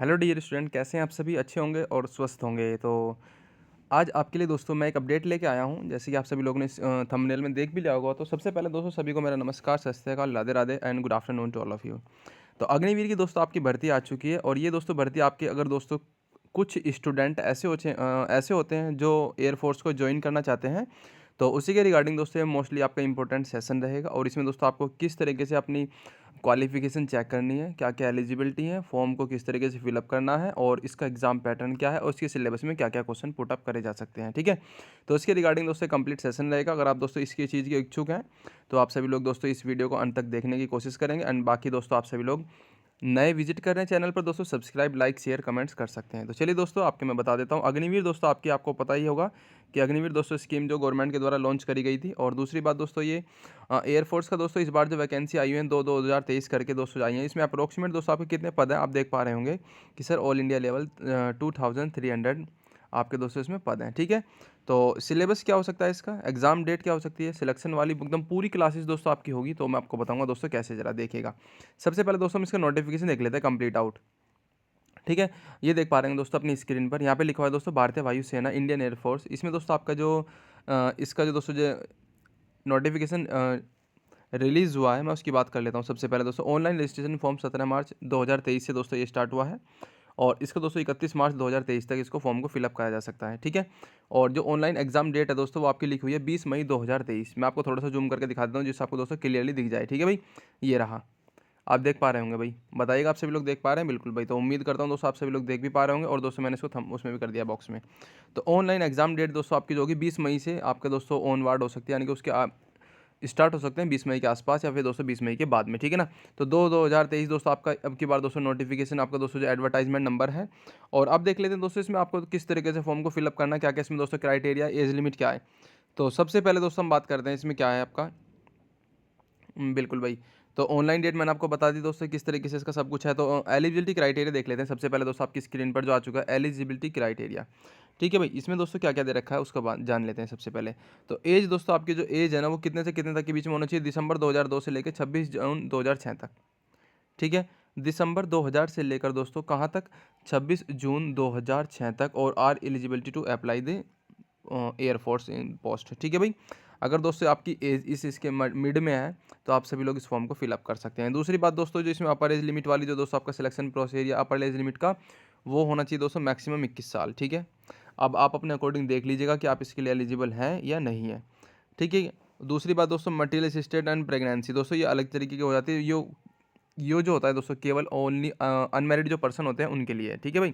Hello dear student, कैसे हैं आप सभी? अच्छे होंगे और स्वस्थ होंगे। तो आज आपके लिए दोस्तों मैं एक अपडेट लेके आया हूं। जैसे कि आप सभी लोगों ने थंबनेल में देख भी लिया होगा। तो सबसे पहले दोस्तों सभी को मेरा नमस्कार, सत श्री अकाल, Radhe Radhe and good afternoon to all of you. तो अग्निवीर की दोस्तों आपकी भर्ती आ चुकी है, और ये दोस्तों भर्ती आपके, अगर दोस्तों कुछ स्टूडेंट ऐसे होते हैं जो एयरफोर्स को ज्वाइन करना चाहते हैं, तो उसी के रिगार्डिंग दोस्तों ये मोस्टली आपका इंपॉर्टेंट सेशन रहेगा। और इसमें दोस्तों आपको किस तरीके से अपनी क्वालिफिकेशन चेक करनी है, क्या क्या एलिजिबिलिटी है, फॉर्म को किस तरीके से फिलअप करना है, और इसका एग्जाम पैटर्न क्या है, और उसके सिलेबस में क्या क्या क्वेश्चन पुट अप करे जा सकते हैं। ठीक है, तो इसके रिगार्डिंग दोस्तों कंप्लीट सेशन रहेगा। अगर आप दोस्तों इसकी चीज़ के इच्छुक हैं तो आप सभी लोग दोस्तों इस वीडियो को अंत तक देखने की कोशिश करेंगे। एंड बाकी दोस्तों आप सभी लोग नए विजिट कर रहे हैं चैनल पर दोस्तों, सब्सक्राइब, लाइक, शेयर, कमेंट्स कर सकते हैं। तो चलिए दोस्तों आपके मैं बता देता हूँ। अग्निवीर दोस्तों आपको पता ही होगा कि अग्निवीर दोस्तों स्कीम जो गवर्नमेंट के द्वारा लॉन्च करी गई थी। और दूसरी बात दोस्तों, ये एयरफोर्स का दोस्तों इस बार जो वैकेंसी आई हुई है 2023 करके दोस्तों आई हैं, इसमें अप्रोक्सीमेट दोस्तों आपके कितने पद हैं आप देख पा रहे होंगे कि सर ऑल इंडिया लेवल 2300 आपके दोस्तों इसमें पद हैं। ठीक है, तो सिलेबस क्या हो सकता है, इसका एग्जाम डेट क्या हो सकती है, सिलेक्शन वाली एकदम पूरी क्लासेस दोस्तों आपकी होगी। तो मैं आपको बताऊंगा दोस्तों कैसे, जरा देखिएगा। सबसे पहले दोस्तों हम इसका नोटिफिकेशन देख लेते हैं, कंप्लीट आउट। ठीक है, ये देख पा रहे हैं दोस्तों अपनी स्क्रीन पर, यहाँ पे लिखा हुआ है दोस्तों भारतीय वायुसेना, इंडियन एयरफोर्स। इसमें दोस्तों आपका जो इसका जो दोस्तों जो नोटिफिकेशन रिलीज़ हुआ है, मैं उसकी बात कर लेता हूँ। सबसे पहले दोस्तों ऑनलाइन रजिस्ट्रेशन फॉर्म 17 मार्च 2023 से दोस्तों ये स्टार्ट हुआ है, और इसका दोस्तों 31 मार्च 2023 तक इसको फॉर्म को फिलअप करा जा सकता है। ठीक है, और जो ऑनलाइन एग्जाम डेट है दोस्तों वो आपकी लिखी हुई है 20 मई 2023। मैं आपको थोड़ा सा जूम करके दिखा देता हूँ जिससे आपको दोस्तों क्लियरली दिख जाए। ठीक है भाई, ये रहा, आप देख पा रहे होंगे भाई, बताइएगा आप सभी लोग देख पा रहे हैं? बिल्कुल भाई, तो उम्मीद करता हूँ दोस्तों आप सभी लोग देख भी पा रहे होंगे। और दोस्तों मैंने इसको थम उसमें भी कर दिया बॉक्स में। तो ऑनलाइन एग्जाम डेट दोस्तों आपकी जो होगी 20 मई से आपके दोस्तों ऑनवर्ड हो सकती है, यानी कि उसके स्टार्ट हो सकते हैं 20 मई के आसपास, या फिर दोस्तों 20 मई के बाद में। ठीक है ना, तो 2023 दोस्तों आपका अब की बार दोस्तों नोटिफिकेशन आपका दोस्तों जो एडवर्टाइजमेंट नंबर है। और अब देख लेते हैं दोस्तों इसमें आपको किस तरीके से फॉर्म को फिलअप करना है, क्या क्या इसमें दोस्तों क्राइटेरिया, एज लिमिट क्या है। तो सबसे पहले दोस्तों हम बात करते हैं इसमें क्या है आपका। बिल्कुल भाई, तो ऑनलाइन डेट मैंने आपको बता दी दोस्तों किस तरीके से इसका सब कुछ है। तो एलिजिबिलिटी क्राइटेरिया देख लेते हैं। सबसे पहले दोस्तों आपकी स्क्रीन पर जो आ चुका है एलिजिबिलिटी क्राइटेरिया। ठीक है भाई, इसमें दोस्तों क्या क्या दे रखा है उसका जान लेते हैं सबसे पहले। तो एज दोस्तों आपकी जो एज है ना वो कितने से कितने तक के बीच में होना चाहिए, दिसंबर 2002 से लेकर 26 जून 2006 तक। ठीक है, दिसंबर 2000 से लेकर दोस्तों कहाँ तक, 26 जून 2006 तक। और are eligibility to apply the air force in post. ठीक है भाई, अगर दोस्तों आपकी एज इस इसके मिड में है तो आप सभी लोग इस फॉर्म को फिलअप कर सकते हैं। दूसरी बात दोस्तों, जो इसमें अपर एज लिमिट वाली जो दोस्तों आपका सिलेक्शन प्रोसीजर या अपर एज लिमिट का वो होना चाहिए दोस्तों मैक्सिमम 21 साल। ठीक है, अब आप अपने अकॉर्डिंग देख लीजिएगा कि आप इसके लिए एलिजिबल हैं या नहीं है। ठीक है, दूसरी बात दोस्तों मटेरियल असिस्टेड एंड प्रेगनेंसी, दोस्तों ये अलग तरीके की हो जाती है। यो जो होता है दोस्तों केवल ओनली अनमेरिड जो पर्सन होते हैं उनके लिए है। ठीक है भाई,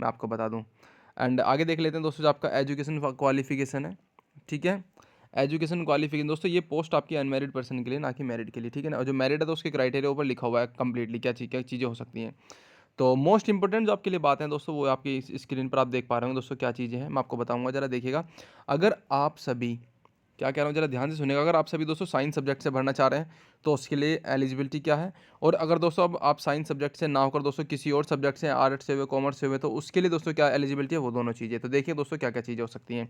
मैं आपको बता दूं। एंड आगे देख लेते हैं दोस्तों जो आपका एजुकेशन क्वालिफिकेशन है। ठीक है, एजुकेशन क्वालिफिकेशन दोस्तों ये पोस्ट आपकी अनमेरिड पर्सन के लिए, ना कि मैरिड के लिए। ठीक है ना, और जो मैरिड है तो उसके क्राइटेरिया ऊपर लिखा हुआ है कंप्लीटली क्या चीज़ें हो सकती हैं। तो मोस्ट इंपॉर्टेंट जो आपके लिए बात है दोस्तों वो आपकी इस स्क्रीन पर आप देख पा रहे हो दोस्तों क्या चीज़ें हैं, मैं आपको बताऊंगा, जरा देखिएगा। अगर आप सभी, क्या कह रहा हूँ जरा ध्यान से सुनिएगा, अगर आप सभी दोस्तों साइंस सब्जेक्ट से भरना चाह रहे हैं तो उसके लिए एलिजिबिलिटी क्या है। और अगर दोस्तों अब आप साइंस सब्जेक्ट से ना होकर दोस्तों किसी और सब्जेक्ट से, आर्ट्स से हुए, कॉमर्स से हुए, तो उसके लिए दोस्तों क्या एलिजिबिलिटी है, वो दोनों चीज़ें। तो देखिए दोस्तों क्या क्या चीज़ें हो सकती हैं।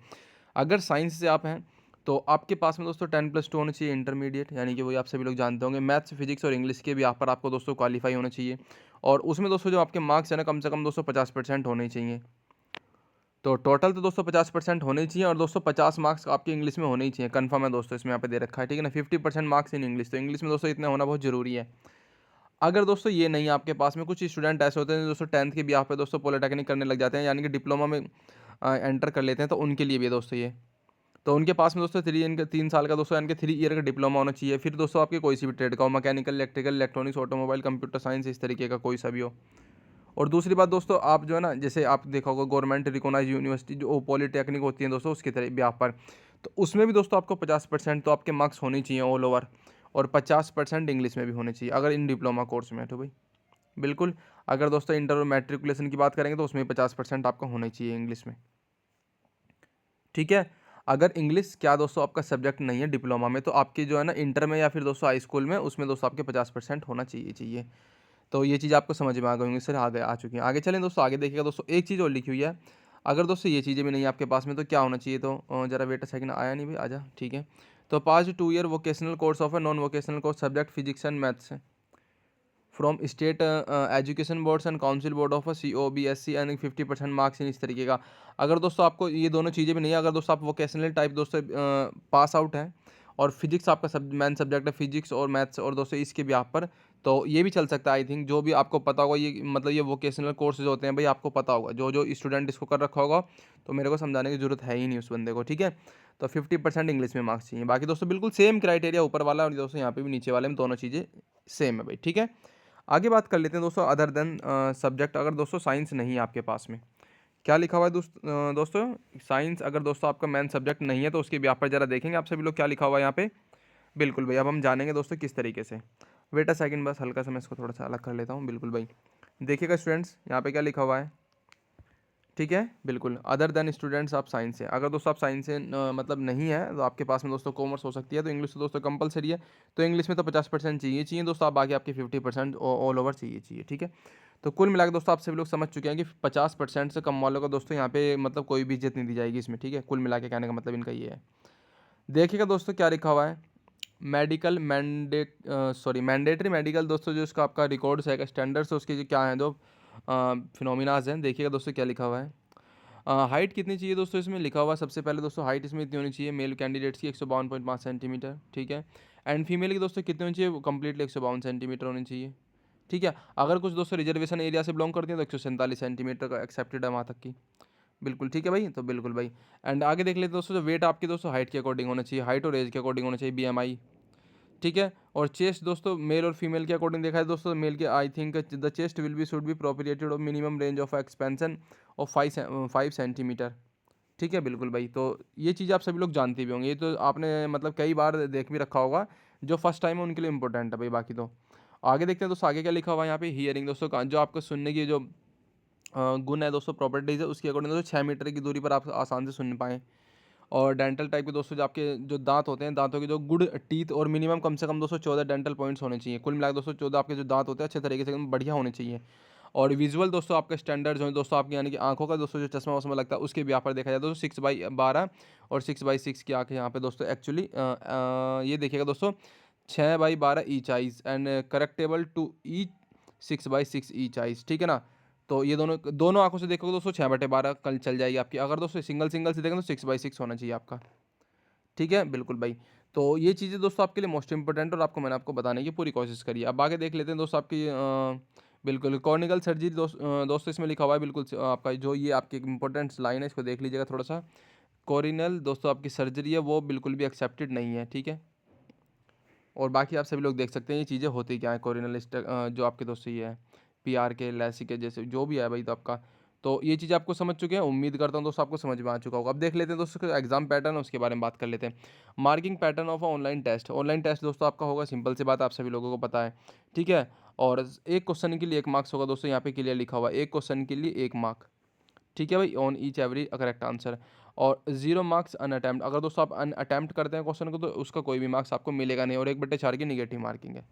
अगर साइंस से आप हैं तो आपके पास में दोस्तों 10+2 होना चाहिए इंटरमीडिएट, यानी कि वही आप सभी लोग जानते होंगे। मैथ्स, फिजिक्स और इंग्लिश के भी यहाँ पर आपको दोस्तों क्वालिफाई होना चाहिए। और उसमें दोस्तों जो आपके मार्क्स है ना कम से कम दोस्तों 50% होने ही चाहिए। तो टोटल तो दोस्तों 50% होने ही चाहिए, और दोस्तों 50 मार्क्स आपके इंग्लिश में होने ही चाहिए, कंफर्म है दोस्तों, इसमें यहाँ पे दे रखा है। ठीक है ना, 50% मार्क्स इन इंग्लिश, तो इंग्लिश में दोस्तों इतना होना बहुत जरूरी है। अगर दोस्तों ये नहीं है आपके पास में, कुछ स्टूडेंट ऐसे होते हैं जो दोस्तों 10th के भी यहाँ पे दोस्तों पॉलिटेक्निक करने लग जाते हैं, यानी कि डिप्लोमा में एंटर कर लेते हैं, तो उनके लिए भी है दोस्तों ये। तो उनके पास में दोस्तों 3 साल का दोस्तों यानी कि 3 ईयर का डिप्लोमा होना चाहिए। फिर दोस्तों आपके कोई सी भी ट्रेड का हो, mechanical, electrical, electronics, automobile, computer science, इस तरीके का कोई सा भी हो। और दूसरी बात दोस्तों, आप जो है ना, जैसे आप देखा होगा गवर्नमेंट रिकॉग्नाइज यूनिवर्सिटी जो पॉलीटेक्निक होती है दोस्तों उसकी तरह भी आप पर, तो उसमें भी दोस्तों आपको 50% तो आपके मार्क्स होने चाहिए ऑल ओवर। और 50% इंग्लिश में भी होने चाहिए अगर इन डिप्लोमा कोर्स में है तो भाई। बिल्कुल, अगर दोस्तों इंटर और मैट्रिकुलेशन की बात करेंगे तो उसमें 50% आपका होना चाहिए इंग्लिश में। ठीक है, अगर इंग्लिश क्या दोस्तों आपका सब्जेक्ट नहीं है डिप्लोमा में, तो आपकी जो है ना इंटर में या फिर दोस्तों हाई स्कूल में, उसमें दोस्तों आपके 50% होना चाहिए। तो ये चीज़ आपको समझ में आ गई होंगी सर, आ चुकी हैं। आगे चलें दोस्तों, आगे देखिएगा दोस्तों एक चीज़ और लिखी हुई है। अगर दोस्तों ये चीज़ें भी नहीं है आपके पास में तो क्या होना चाहिए, तो जरा वेट अ सेकंड, आया नहीं भाई, आजा। ठीक है, तो पास 2 year vocational course of a non vocational course subject physics and maths from state education boards and council board of COBSC and 50% marks in, इस तरीके का। अगर दोस्तों आपको ये दोनों चीज़ें भी नहीं है, अगर दोस्तों आप वोकेशनल टाइप दोस्तों पास आउट हैं और फिजिक्स आपका मेन सब्जेक्ट है, फिजिक्स और मैथ्स, और दोस्तों इसके भी आप पर, तो ये भी चल सकता है आई थिंक। जो भी आपको पता होगा, ये मतलब ये वोकेशनल कोर्सेज होते हैं भाई, आपको पता होगा, जो जो स्टूडेंट इसको कर रखा होगा, तो मेरे को समझाने की जरूरत है ही नहीं उस बंदे को, ठीक है। तो 50% इंग्लिश में मार्क्स चाहिए। बाकी दोस्तों बिल्कुल सेम क्राइटेरिया ऊपर वाला और दोस्तों यहाँ पे भी नीचे वाले में दोनों चीज़ें सेम है भाई, ठीक है। आगे बात कर लेते हैं दोस्तों अदर देन सब्जेक्ट। अगर दोस्तों साइंस नहीं है आपके पास में, क्या लिखा हुआ है दोस्तों साइंस अगर दोस्तों आपका मेन सब्जेक्ट नहीं है, तो उसके भी आप पर जरा देखेंगे आप सभी लोग क्या लिखा हुआ है यहाँ पे। बिल्कुल भाई, अब हम जानेंगे दोस्तों किस तरीके से। वेट अ सेकंड, बस हल्का सा मैं इसको थोड़ा सा अलग कर लेता हूँ। बिल्कुल भाई, देखिएगा स्टूडेंट्स यहाँ पे क्या लिखा हुआ है, ठीक है। बिल्कुल, अदर देन स्टूडेंट्स आप साइंस से, अगर दोस्तों आप साइंस से मतलब नहीं है, तो आपके पास में दोस्तों कॉमर्स हो सकती है, तो इंग्लिश तो दोस्तों कंपलसरी है। तो इंग्लिश में तो 50% चाहिए दोस्तों, आप बाकी आपके 50% ऑल ओवर चाहिए, ठीक है। तो कुल मिलाकर दोस्तों आप सभी लोग समझ चुके हैं कि 50% से कम वालों को दोस्तों यहाँ पे मतलब कोई भी इज्जत नहीं दी जाएगी इसमें, ठीक है। कुल मिला के कहने का मतलब इनका ये है। देखिएगा दोस्तों क्या लिखा हुआ है, मेडिकल मैंडेटरी मेडिकल दोस्तों, जो इसका आपका रिकॉर्ड्स है, स्टैंडर्ड्स है, उसके जो क्या हैं, जो फिनोमिनाज हैं, देखिएगा दोस्तों क्या लिखा हुआ है। हाइट कितनी चाहिए दोस्तों, इसमें लिखा हुआ है सबसे पहले दोस्तों हाइट इसमें इतनी होनी चाहिए, मेल कैंडिडेट्स की 152.5 सेंटीमीटर, ठीक है। एंड फीमेल की दोस्तों कितनी होनी चाहिए, वो कम्प्लीटली 152 सेंटीमीटर होनी चाहिए, ठीक है। अगर कुछ दोस्तों रिजर्वेशन एरिया से बिलोंग करती हैं तो 147 सेंटीमीटर का एक्सेप्टेड है वहाँ तक की। बिल्कुल ठीक है भाई, तो बिल्कुल भाई। एंड आगे देख लेते हैं दोस्तों, जो वेट आपकी दोस्तों हाइट के अकॉर्डिंग होना चाहिए, हाइट और एज के अकॉर्डिंग होना चाहिए, BMI, ठीक है। और चेस्ट दोस्तों मेल और फीमेल के अकॉर्डिंग देखा है दोस्तों, मेल के I think the chest will be should be purported of minimum range of expansion of 5 centimetre, ठीक है। बिल्कुल भाई, तो ये चीज़ आप सभी लोग जानते भी होंगे, ये तो आपने मतलब कई बार देख भी रखा होगा, जो फर्स्ट टाइम है उनके लिए इंपॉर्टेंट है भाई। बाकी तो आगे देखते हैं दोस्तों, आगे क्या लिखा हुआ है यहाँ पे, हियरिंग दोस्तों जो आपको सुनने की जो गुण है दोस्तों, प्रॉपर्टीज़ है, उसके अकॉर्डिंग दोस्तों 6 मीटर की दूरी पर आप आसान से सुन पाएँ। और डेंटल टाइप के दोस्तों, जो आपके जो दांत होते हैं, दांतों के जो गुड टीथ और मिनिमम कम से कम दोस्तों 14 डेंटल पॉइंट्स होने चाहिए। कुल मिलाकर दोस्तों 14 आपके जो दांत होते हैं अच्छे तरीके से एकदम बढ़िया होने चाहिए। और विजुअल दोस्तों आपका स्टैंडर्ड जो है दोस्तों, आपकी यानी कि आंखों का दोस्तों जो चश्मा वश्मा लगता है, उसके भी यहाँ पर देखा जाए दोस्तों 6/12 और 6/6 की आँखें यहाँ पे दोस्तों एक्चुअली ये देखिएगा दोस्तों 6/12 each eyes and correctable to each 6/6 each eyes, ठीक है ना। तो ये दोनों दोनों आंखों से देखोगे दोस्तों 6/12 कल चल जाएगी आपकी। अगर दोस्तों सिंगल सिंगल से देखें तो 6/6 होना चाहिए आपका, ठीक है। बिल्कुल भाई, तो ये चीज़ें दोस्तों आपके लिए मोस्ट इंपॉर्टेंट और आपको मैंने आपको बताने की पूरी कोशिश करी है। अब आगे देख लेते हैं दोस्तों आपकी बिल्कुल कॉर्निकल सर्जरी दोस्तों इसमें लिखा हुआ है, बिल्कुल आपका जो ये आपकी इंपॉर्टेंट लाइन है, इसको देख लीजिएगा थोड़ा सा। कॉरिनल दोस्तों आपकी सर्जरी है वो बिल्कुल भी एक्सेप्टेड नहीं है, ठीक है। और बाकी आप सभी लोग देख सकते हैं ये चीज़ें होती क्या है, कॉरिनल जो आपके दोस्तों ये है, PR के लैसी के जैसे जो भी है भाई, तो आपका तो ये चीज़ आपको समझ चुके हैं, उम्मीद करता हूँ दोस्तों आपको समझ में आ चुका होगा। अब देख लेते हैं दोस्तों एग्जाम पैटर्न, उसके बारे में बात कर लेते हैं। Marking pattern of online test, online test दोस्तों आपका होगा, सिंपल सी बात आप सभी लोगों को पता है, ठीक है। और एक क्वेश्चन के लिए 1 मार्क्स होगा दोस्तों, यहाँ पे क्लियर लिखा हुआ है, एक क्वेश्चन के लिए 1 मार्क, ठीक है भाई, on each every correct answer. और 0 मार्क्स अन अटैम्प्ट, अगर दोस्तों आप अन अटैम्प्ट करते हैं क्वेश्चन को, तो उसका कोई भी मार्क्स आपको मिलेगा नहीं। और 1/4 की निगेटिव मार्किंग है।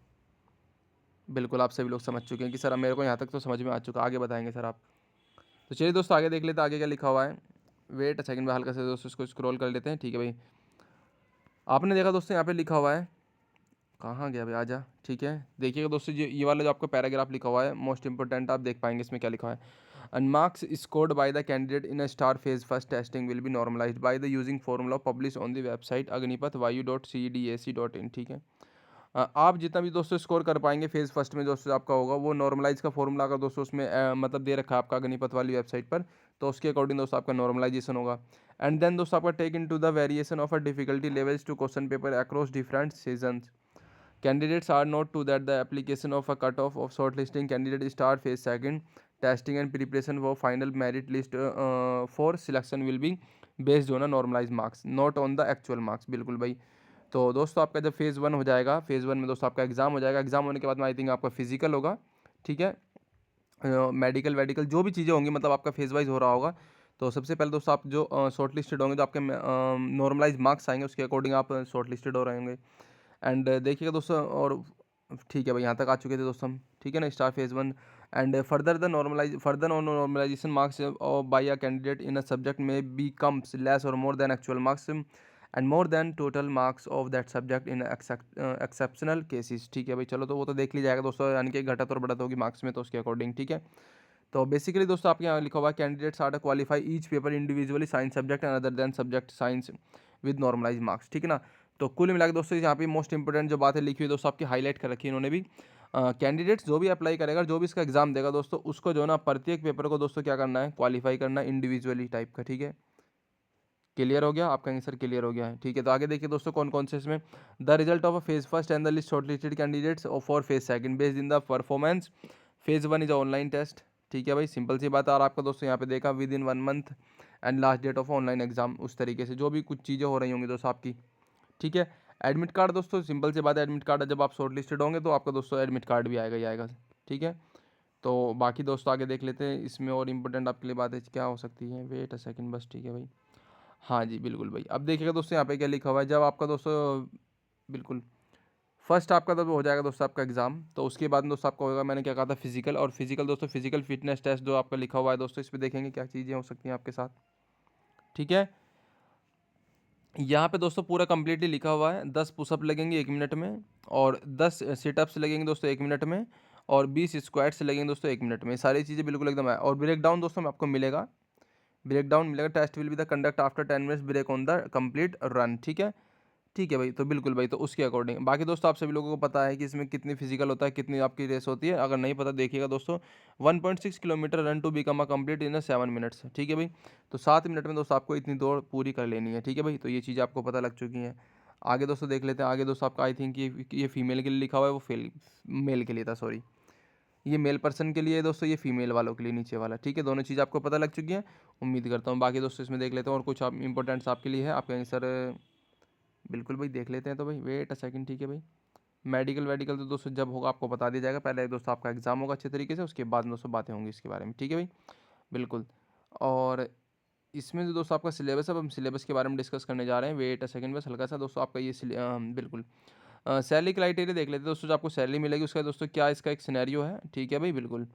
बिल्कुल आप सभी लोग समझ चुके हैं कि सर अब मेरे को यहाँ तक तो समझ में आ चुका, आगे बताएंगे सर आप। तो चलिए दोस्तों आगे देख लेते हैं आगे क्या लिखा हुआ है। वेट सेकंड में हल्का से दोस्तों इसको स्क्रॉल कर लेते हैं, ठीक है भाई। आपने देखा दोस्तों यहाँ पे लिखा हुआ है, कहाँ गया भाई, आजा, ठीक है। देखिएगा दोस्तों ये वाला जो आपका पैराग्राफ लिखा हुआ है मोस्ट इंपॉर्टेंट, आप देख पाएंगे इसमें क्या लिखा है। And marks scored by the candidate in a star phase first testing will be normalized by the using formula publish on the website agnipath.vayu.cdac.in, ठीक है। आप जितना भी दोस्तों स्कोर कर पाएंगे फेज़ फर्स्ट में दोस्तों आपका होगा, वो नॉर्मलाइज का फॉर्मूला अगर दोस्तों उसमें मतलब दे रखा है आपका अग्निपथ वाली वेबसाइट पर, तो उसके अकॉर्डिंग दोस्तों आपका नॉर्मलाइजेशन होगा। एंड देन दोस्तों आपका take in to the variation of a difficulty levels to question paper across different seasons. Candidates are not to that the application of a cutoff of shortlisting candidate start phase second testing and preparation for final merit list for selection will be based on a normalized marks not on the actual marks। बिल्कुल भाई, तो दोस्तों आपका जब phase 1 हो जाएगा, phase 1 में दोस्तों आपका एग्ज़ाम हो जाएगा, एग्ज़ाम होने के बाद में आई थिंक आपका फिजिकल होगा, ठीक है। मेडिकल वेडिकल जो भी चीज़ें होंगी मतलब आपका फेज़ वाइज हो रहा होगा। तो सबसे पहले दोस्तों आप जो शॉर्ट लिस्टेड होंगे, जो आपके नॉर्मलाइज मार्क्स आएंगे उसके अकॉर्डिंग आप शॉर्ट लिस्टेड हो रहे होंगे। एंड देखिएगा दोस्तों, और ठीक है भाई, यहाँ तक आ चुके थे दोस्तों हम, ठीक है ना, star phase 1। And further on normalization marks by a candidate in a subject में बी कम्स लेस और more than actual marks and more than total marks of that subject in exceptional cases. ठीक है भाई, चलो तो वो तो देख ली जाएगा दोस्तों, यानी कि घटत और बढ़त होगी मार्क्स में तो उसके अकॉर्डिंग। ठीक है, तो बेसिकली दोस्तों आपके यहाँ लिखा हुआ है candidates are to qualify each paper individually science subject and other than subject science with normalize marks. ठीक है ना, तो कुल मिला के दोस्तों यहाँ पे मोस्ट इंपॉर्टेंट जो बातें लिखी हुई दोस्तों आपकी हाईलाइट कर रखी है इन्होंने भी। कैंडिडेट्स जो भी अप्लाई करेगा, जो भी इसका एग्जाम देगा दोस्तों, उसको जो है ना प्रत्येक पेपर को दोस्तों क्या करना है, क्वालिफाई करना है इंडिविजुअली टाइप का। ठीक है, क्लियर हो गया आपका आंसर, क्लियर हो गया है। ठीक है, तो आगे देखिए दोस्तों कौन कौन से इसमें, the result of a phase first and the list shortlisted candidates for phase second based in the performance. Phase one is online test. ठीक है भाई, सिंपल सी बात है। और आपका दोस्तों यहाँ पे देखा within 1 month and last date of online exam, उस तरीके से जो भी कुछ चीज़ें हो रही होंगी दोस्तों आपकी। ठीक है, एडमिट कार्ड दोस्तों सिंपल सी बात है, एडमिट कार्ड जब आप शॉर्ट लिस्टेड होंगे तो आपका दोस्तों एडमिट कार्ड भी आएगा ही आएगा। ठीक है, तो बाकी दोस्तों आगे देख लेते हैं इसमें और इम्पोर्टेंट आपके लिए बातें क्या हो सकती है। वेट अ सेकंड बस। ठीक है भाई, हाँ जी बिल्कुल भाई, अब देखिएगा दोस्तों यहाँ पे क्या लिखा हुआ है, जब आपका दोस्तों बिल्कुल फर्स्ट आपका तो हो जाएगा दोस्तों आपका एग्जाम, तो उसके बाद में दोस्तों आपका होगा, मैंने क्या कहा था, फिजिकल। और फिजिकल दोस्तों फिजिकल फिटनेस टेस्ट जो आपका लिखा हुआ है दोस्तों, इस पर देखेंगे क्या चीज़ें हो सकती हैं आपके साथ। ठीक है, यहाँ पे दोस्तों पूरा कंप्लीटली लिखा हुआ है, 10 पुशअप लगेंगे 1 मिनट में, और 10 सिटअप्स लगेंगे दोस्तों 1 मिनट में, और 20 स्क्वाट्स लगेंगे दोस्तों 1 मिनट में। सारी चीज़ें बिल्कुल एकदम है। और ब्रेक डाउन दोस्तों में आपको मिलेगा, ब्रेक डाउन मिलेगा, test will be the conduct after 10 minutes break on the complete run. ठीक है, ठीक है भाई, तो बिल्कुल भाई, तो उसके अकॉर्डिंग बाकी दोस्तों आप सभी लोगों को पता है कि इसमें कितनी फिजिकल होता है, कितनी आपकी रेस होती है। अगर नहीं पता देखिएगा दोस्तों, 1.6 kilometre run to become a complete in 7 minutes. ठीक है भाई, तो 7 मिनट में दोस्तों आपको इतनी दौड़ पूरी कर लेनी है। ठीक है भाई, तो ये चीज़ें आपको पता लग चुकी हैं। आगे दोस्तों देख लेते हैं, आगे दोस्तों आपका आई थिंक ये फीमेल के लिए लिखा हुआ है, वो मेल के लिए था, सॉरी, ये मेल पर्सन के लिए है दोस्तों, ये फीमेल वालों के लिए नीचे वाला। ठीक है, दोनों चीज़ आपको पता लग चुकी है उम्मीद करता हूँ। बाकी दोस्तों इसमें देख लेते हैं और कुछ आप इंपॉर्टेंट्स आपके लिए है, आपका आंसर बिल्कुल भाई देख लेते हैं। तो भाई वेट अ सेकंड। ठीक है भाई, मेडिकल वेडिकल तो दोस्तों जब होगा आपको बता दिया जाएगा, पहले दोस्तों आपका एग्जाम होगा अच्छे तरीके से, उसके बाद दोस्तों बातें होंगी इसके बारे में। ठीक है भाई, बिल्कुल। और इसमें जो दोस्तों आपका सिलेबस है, अब हम सिलेबस के बारे में डिस्कस करने जा रहे हैं। वेट अ सेकंड बस हल्का सा दोस्तों आपका ये बिल्कुल सैलरी क्राइटेरिया देख लेते हैं दोस्तों, जो आपको सैलरी मिलेगी उसका दोस्तों क्या इसका एक सिनेरियो है। ठीक है भाई, बिल्कुल।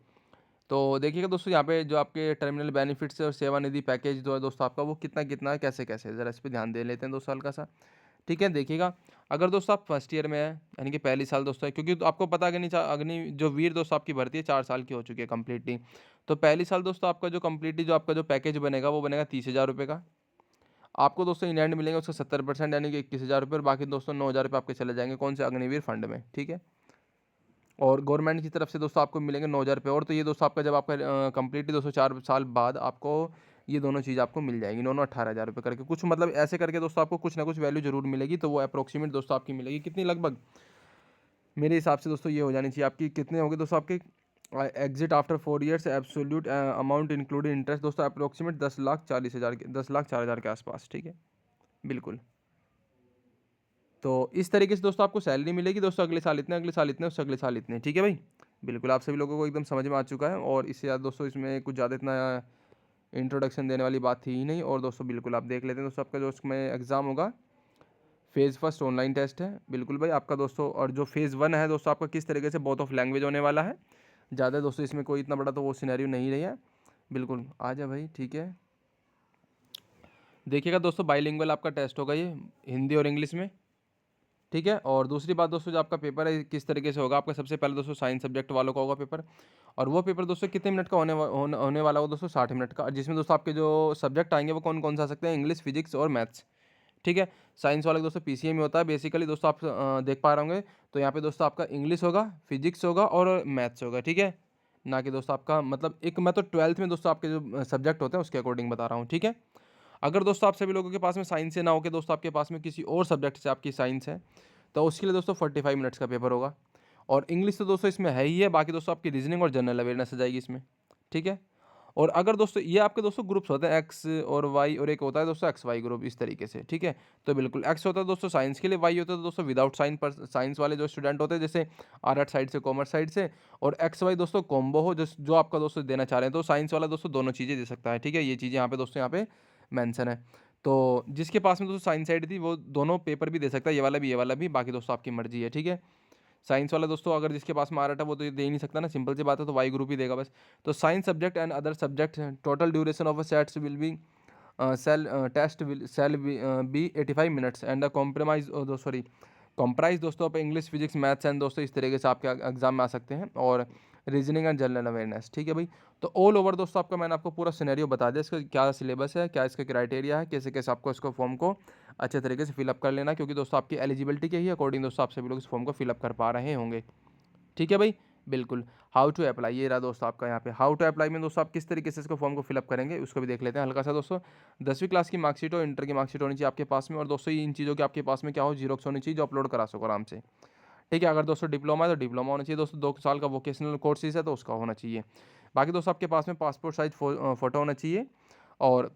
तो देखिएगा दोस्तों यहाँ पे जो आपके टर्मिनल बेनिफिट्स और सेवानिधि पैकेज जो है दोस्तों आपका, वो कितना कितना है, कैसे कैसे, ज़रा इस पर ध्यान दे लेते हैं दोस्तों हल्का सा। ठीक है, देखिएगा, अगर दोस्तों आप फर्स्ट ईयर में है, यानी कि पहली साल दोस्तों है, क्योंकि तो आपको पता है कि नहीं, अग्नि जो वीर दोस्तों आपकी भर्ती है 4 साल की हो चुकी है कंप्लीटली। तो पहली साल दोस्तों आपका जो कंप्लीटली जो आपका जो पैकेज बनेगा वो बनेगा 30,000 रुपये का। आपको दोस्तों इन हैंड मिलेंगे उसका 70% यानी कि 21,000 रुपये, और बाकी दोस्तों 9,000 रुपये आपके चले जाएंगे कौन से, अग्निवीर फंड में। ठीक है, और गवर्नमेंट की तरफ से दोस्तों आपको मिलेंगे 9,000 रुपये। और तो ये दोस्तों आपका जब आपका कंप्लीटली दोस्तों 4 साल बाद आपको ये दोनों चीज़ आपको मिल जाएगी, दोनों 18,000 रुपये करके, कुछ मतलब ऐसे करके दोस्तों आपको कुछ ना कुछ वैल्यू जरूर मिलेगी। तो वो अप्रोक्सीमेट दोस्तों आपकी मिलेगी कितनी, लगभग मेरे हिसाब से दोस्तों ये हो जानी चाहिए आपकी, कितने होंगे दोस्तों आपके exit after 4 years, absolute amount included interest दोस्तों अप्रोक्सीमेट 10,40,000 के, 10,04,000 के आसपास। ठीक है, बिल्कुल। तो इस तरीके से दोस्तों आपको सैलरी मिलेगी दोस्तों, अगले साल इतने, अगले साल इतने, उससे अगले साल इतने। ठीक है भाई, बिल्कुल, आप सभी लोगों को एकदम समझ में आ चुका है। और इससे ज़्यादा दोस्तों इसमें कुछ ज़्यादा इतना इंट्रोडक्शन देने वाली बात थी ही नहीं। और दोस्तों बिल्कुल आप देख लेते हैं दोस्तों, आपका जो उसमें एग्ज़ाम होगा, फेज़ फर्स्ट ऑनलाइन टेस्ट है बिल्कुल भाई आपका दोस्तों। और जो फेज़ वन है दोस्तों आपका किस तरीके से बोथ ऑफ लैंग्वेज होने वाला है, ज़्यादा दोस्तों इसमें कोई इतना बड़ा तो वो सिनेरियो नहीं रही है। बिल्कुल आ जा भाई, ठीक है। देखिएगा दोस्तों, बाईलिंगुअल आपका टेस्ट होगा ये, हिंदी और इंग्लिश में। ठीक है, और दूसरी बात दोस्तों, जो आपका पेपर है किस तरीके से होगा, आपका सबसे पहले दोस्तों साइंस सब्जेक्ट वालों का होगा पेपर। और वो पेपर दोस्तों कितने मिनट का होने वाला होगा दोस्तों, 60 मिनट का, जिसमें दोस्तों आपके जो सब्जेक्ट आएंगे वो कौन कौन सा आ सकते हैं, इंग्लिश, फिजिक्स और मैथ्स। ठीक है, साइंस वाले दोस्तों पीसीएम में होता है बेसिकली दोस्तों, आप देख पा रहे होंगे। तो यहाँ पे दोस्तों आपका इंग्लिश होगा, फिजिक्स होगा और मैथ्स होगा। ठीक है, ना कि दोस्तों आपका मतलब एक, मैं तो 12th में दोस्तों आपके जो सब्जेक्ट होते हैं उसके अकॉर्डिंग बता रहा हूँ। ठीक है, अगर दोस्तों आप सभी लोगों के पास में साइंस से ना हो के दोस्तों आपके पास में किसी और सब्जेक्ट से आपकी साइंस है, तो उसके लिए दोस्तों 45 मिनट्स का पेपर होगा। और इंग्लिश तो दोस्तों इसमें है ही है, बाकी दोस्तों आपकी रीजनिंग और जनरल अवेयरनेस आ जाएगी इसमें। ठीक है, और अगर दोस्तों ये आपके दोस्तों ग्रुप्स होते हैं एक्स और वाई, और एक होता है दोस्तों एक्स वाई ग्रुप, इस तरीके से। ठीक है, तो बिल्कुल एक्स होता है दोस्तों साइंस के लिए, वाई होता है दोस्तों विदाउट साइंस पर साइंस वाले जो स्टूडेंट होते हैं, जैसे आर्ट साइड से, कॉमर्स साइड से। और एक्स वाई दोस्तों कॉम्बो हो, जो आपका दोस्तों देना चाह रहे हैं, तो साइंस वाला दोस्तों दोनों चीज़ें दे सकता है। ठीक है, ये चीज़ें यहाँ पे दोस्तों यहाँ पे मैंसन है। तो जिसके पास में दोस्तों साइंस साइड थी वो दोनों पेपर भी दे सकता है, ये वाला भी ये वाला भी, बाकी दोस्तों आपकी मर्जी है। ठीक है, साइंस वाला दोस्तों अगर जिसके पास में आ रहा है वो तो दे ही नहीं सकता ना, सिंपल सी बात है, तो वाई ग्रुप ही देगा बस। तो science subject and other subject total duration of a sets will be sell test will sell be 85 minutes and the compromise sorry comprise दोस्तों आप इंग्लिश फिजिक्स मैथ्स एंड दोस्तों इस तरीके से आपके एग्जाम में आ सकते हैं, और रीजनिंग एंड जनरल अवेयरनेस। ठीक है भाई, तो ऑल ओवर दोस्तों आपका मैंने आपको पूरा सिनेरियो बता दिया, इसका क्या सिलेबस है, क्या इसका क्राइटेरिया है, कैसे कैसे आपको इसको फॉर्म को अच्छे तरीके से फिलअप कर लेना, क्योंकि दोस्तों आपकी एलिजिबिलिटी के ही अकॉर्डिंग दोस्तों आप सभी लोग इस फॉर्म को फिलअप कर पा रहे होंगे। ठीक है भाई, बिल्कुल। हाउ टू अप्लाई, ये रहा दोस्तों आपका यहाँ पे हाउ टू अप्लाई में दोस्तों आप किस तरीके से इसको फॉर्म को फिलअप करेंगे उसको भी देख लेते हैं हल्का सा दोस्तों। 10वीं क्लास की मार्कशीट और इंटर की मार्कशीट होनी चाहिए आपके पास में, और दोस्तों इन चीज़ों के आपके पास में क्या हो, जीरोक्स होनी चाहिए जो अपलोड करा सको आराम से। ठीक है, अगर दोस्तों डिप्लोमा है तो डिप्लोमा होना चाहिए दोस्तों, 2 साल का वोकेशनल कोर्सेज है तो उसका होना चाहिए। बाकी दोस्तों आपके पास में पासपोर्ट साइज फ़ोटो होना चाहिए, और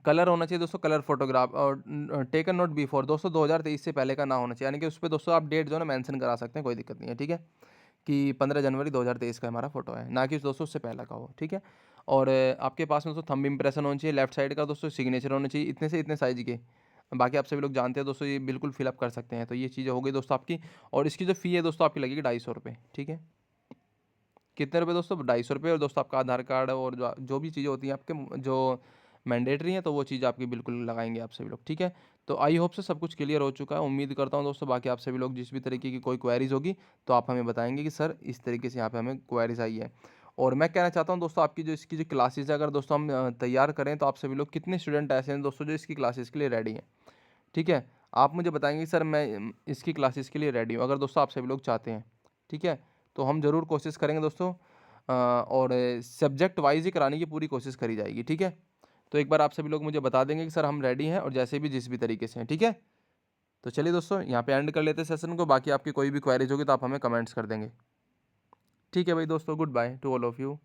कलर होना चाहिए दोस्तों, कलर फोटोग्राफ, और टेकन नोट बिफोर दोस्तों 2023 से पहले का ना होना चाहिए, यानी कि उस पर दोस्तों आप डेट जो है ना मेंशन करा सकते हैं, कोई दिक्कत नहीं है। ठीक है, कि 15 जनवरी 2023 का हमारा फोटो है, ना कि दोस्तों उससे पहले का हो। ठीक है, और आपके पास में दोस्तों थंब इम्प्रेशन होना चाहिए, लेफ्ट साइड का दोस्तों सिग्नेचर होना चाहिए, इतने से इतने साइज के। बाकी आप सभी लोग जानते हैं दोस्तों, ये बिल्कुल फिलअप कर सकते हैं, तो ये चीज़ें हो गई दोस्तों आपकी। और इसकी जो फ़ी है दोस्तों आपकी लगेगी 250 रुपये। ठीक है, कितने रुपए दोस्तों, 250 रुपये, और दोस्तों आपका आधार कार्ड और जो जो भी चीज़ें होती हैं आपके जो मैंडेटरी हैं, तो वो चीज़ आपकी बिल्कुल लगाएंगे आप सभी लोग। ठीक है, तो आई होप से सब कुछ क्लियर हो चुका है, उम्मीद करता हूँ दोस्तों। बाकी आप सभी लोग जिस भी तरीके की कोई क्वेरीज होगी तो आप हमें बताएंगे कि सर इस तरीके से यहाँ पे हमें क्वेरीज आई है। और मैं कहना चाहता हूँ दोस्तों, आपकी जो इसकी जो क्लासेज है, अगर दोस्तों हम तैयार करें तो आप सभी लोग कितने स्टूडेंट ऐसे हैं दोस्तों जो इसकी क्लासेस के लिए रेडी हैं। ठीक है, आप मुझे बताएंगे कि सर मैं इसकी क्लासेस के लिए रेडी हूँ, अगर दोस्तों आप सभी लोग चाहते हैं। ठीक है, तो हम ज़रूर कोशिश करेंगे दोस्तों, और सब्जेक्ट वाइज ही कराने की पूरी कोशिश करी जाएगी। ठीक है, तो एक बार आप सभी लोग मुझे बता देंगे कि सर हम रेडी हैं, और जैसे भी जिस भी तरीके से हैं। ठीक है, तो चलिए दोस्तों यहाँ पे एंड कर लेते हैं सेशन को, बाकी आपकी कोई भी क्वेरीज होगी तो आप हमें कमेंट्स कर देंगे। ठीक है भाई दोस्तों, good by two all of you.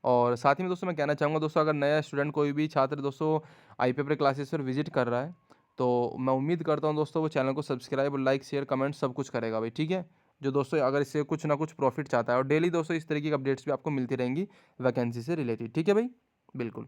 और साथ ही में दोस्तों मैं कहना चाहूँगा दोस्तों, अगर नया स्टूडेंट कोई भी छात्र दोस्तों आई पेपर क्लासेस पर विजिट कर रहा है, तो मैं उम्मीद करता हूँ दोस्तों वो चैनल को सब्सक्राइब, लाइक, शेयर, कमेंट सब कुछ करेगा भाई। ठीक है, जो दोस्तों अगर इससे कुछ ना कुछ प्रॉफिट चाहता है, और डेली दोस्तों इस तरीके की अपडेट्स भी आपको मिलती रहेंगी वैकेंसी से रिलेटेड। ठीक है भाई, बिल्कुल।